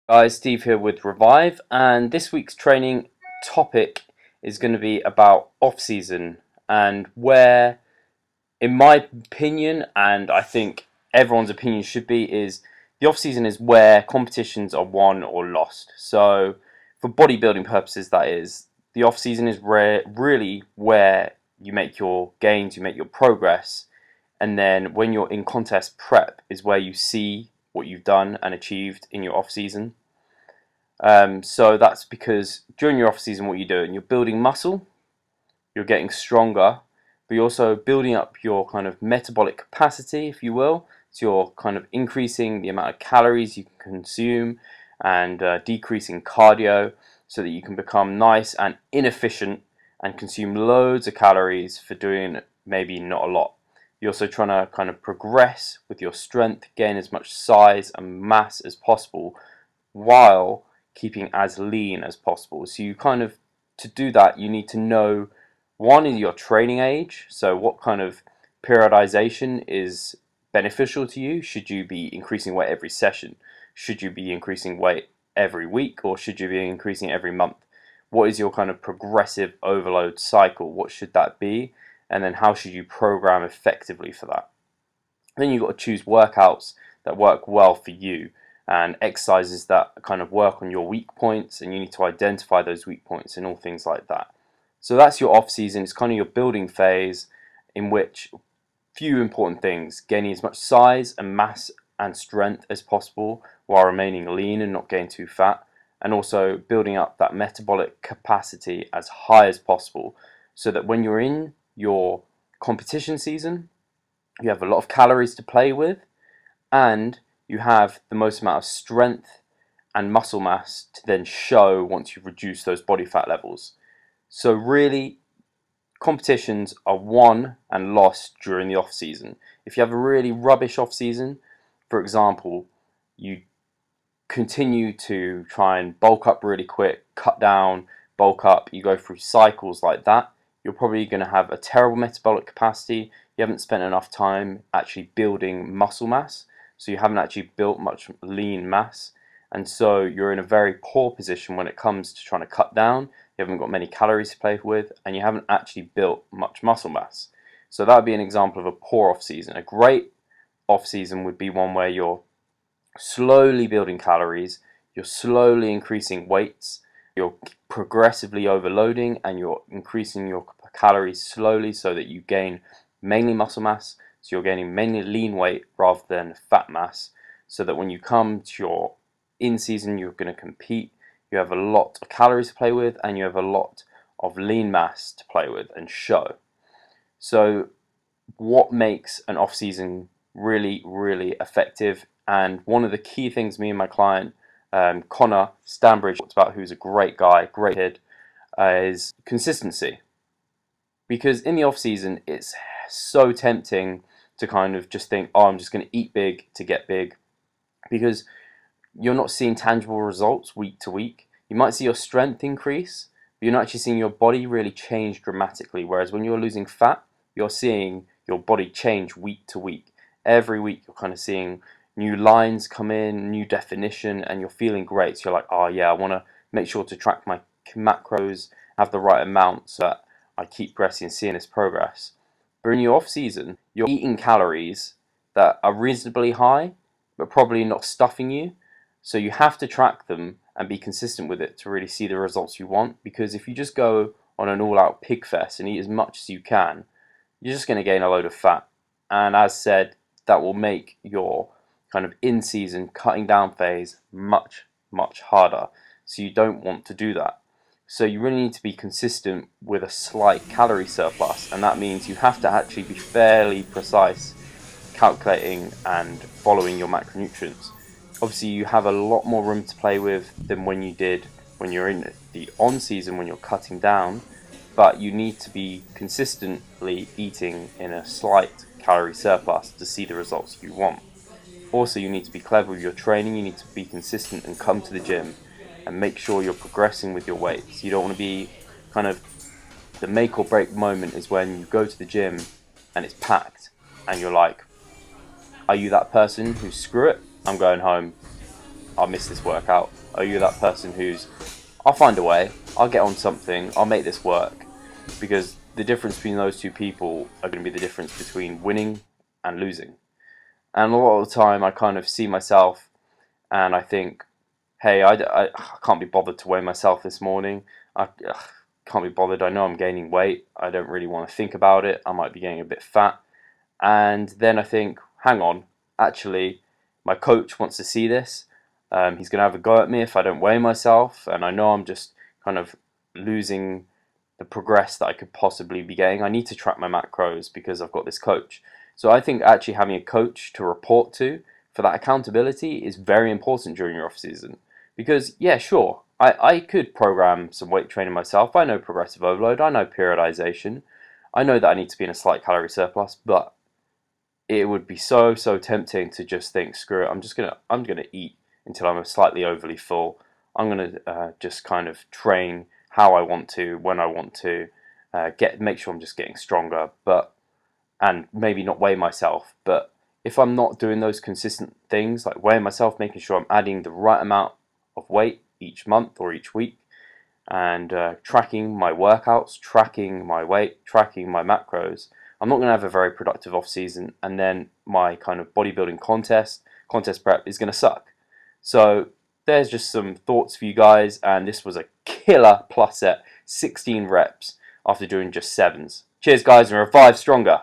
Guys, Steve here with Revive, and this week's training topic is going to be about off-season and where, in my opinion, and I think everyone's opinion should be, is the off-season is where competitions are won or lost. So, for bodybuilding purposes, that is, the off-season is really where you make your gains, you make your progress, and then when you're in contest prep is where you see what you've done and achieved in your off-season. So that's because during your off-season, what you're doing, you're building muscle, you're getting stronger, but you're also building up your kind of metabolic capacity, if you will. So you're kind of increasing the amount of calories you can consume and decreasing cardio so that you can become nice and inefficient and consume loads of calories for doing maybe not a lot. You're also trying to kind of progress with your strength, gain as much size and mass as possible while keeping as lean as possible. So you kind of, to do that, you need to know, one is your training age, so what kind of periodization is beneficial to you. Should you be increasing weight every session? Should you be increasing weight every week, or should you be increasing every month? What is your kind of progressive overload cycle? What should that be? And then how should you program effectively for that? Then you've got to choose workouts that work well for you and exercises that kind of work on your weak points, and you need to identify those weak points and all things like that. So that's your off season. It's kind of your building phase, in which few important things: gaining as much size and mass and strength as possible while remaining lean and not getting too fat, and also building up that metabolic capacity as high as possible so that when you're in your competition season, you have a lot of calories to play with, and you have the most amount of strength and muscle mass to then show once you've reduced those body fat levels. So really, competitions are won and lost during the off season. If you have a really rubbish off season, for example, you continue to try and bulk up really quick, cut down, bulk up, you go through cycles like that, you're probably going to have a terrible metabolic capacity. You haven't spent enough time actually building muscle mass, so you haven't actually built much lean mass, and so you're in a very poor position when it comes to trying to cut down. You haven't got many calories to play with, and you haven't actually built much muscle mass. So that would be an example of a poor off season. A great off season would be one where you're slowly building calories, you're slowly increasing weights, you're progressively overloading, and you're increasing your calories slowly so that you gain mainly muscle mass. So you're gaining mainly lean weight rather than fat mass, so that when you come to your in season, you're going to compete, you have a lot of calories to play with, and you have a lot of lean mass to play with and show. So what makes an off season really, really effective, and one of the key things me and my client Connor Stanbridge talked about, who's a great guy, great kid, is consistency. Because in the off season, it's so tempting to kind of just think, oh, I'm just going to eat big to get big, because you're not seeing tangible results week to week. You might see your strength increase, but you're not actually seeing your body really change dramatically. Whereas when you're losing fat, you're seeing your body change week to week. Every week you're kind of seeing new lines come in, new definition, and you're feeling great. So you're like, oh yeah, I want to make sure to track my macros, have the right amount so that I keep progressing and seeing this progress. But in your off season, you're eating calories that are reasonably high, but probably not stuffing you. So you have to track them and be consistent with it to really see the results you want. Because if you just go on an all-out pig fest and eat as much as you can, you're just going to gain a load of fat. And as said, that will make your kind of in-season cutting down phase much, much harder. So you don't want to do that. So you really need to be consistent with a slight calorie surplus, and that means you have to actually be fairly precise calculating and following your macronutrients. Obviously you have a lot more room to play with than when you did when you're in the on season, when you're cutting down, but you need to be consistently eating in a slight calorie surplus to see the results you want. Also, you need to be clever with your training. You need to be consistent and come to the gym and make sure you're progressing with your weights. You don't want to be kind of, the make or break moment is when you go to the gym and it's packed and you're like, Are you that person who's screw it, I'm going home, I'll miss this workout? Are you that person who's, I'll find a way, I'll get on something, I'll make this work? Because the difference between those two people are going to be the difference between winning and losing. And a lot of the time I kind of see myself and I think, hey, I can't be bothered to weigh myself this morning. I can't be bothered. I know I'm gaining weight. I don't really want to think about it. I might be getting a bit fat. And then I think, hang on, actually, my coach wants to see this. He's going to have a go at me if I don't weigh myself. And I know I'm just kind of losing the progress that I could possibly be getting. I need to track my macros because I've got this coach. So I think actually having a coach to report to for that accountability is very important during your off season. Because yeah, sure, I could program some weight training myself. I know progressive overload, I know periodization, I know that I need to be in a slight calorie surplus, but it would be so tempting to just think, screw it, I'm gonna eat until I'm slightly overly full. I'm gonna just kind of train how I want to, when I want to, make sure I'm just getting stronger, and maybe not weigh myself. But if I'm not doing those consistent things, like weighing myself, making sure I'm adding the right amount of weight each month or each week, and tracking my workouts, tracking my weight, tracking my macros, I'm not going to have a very productive off season, and then my kind of bodybuilding contest prep is going to suck. So there's just some thoughts for you guys, and this was a killer plus set, 16 reps after doing just 7s. Cheers guys, and revive stronger.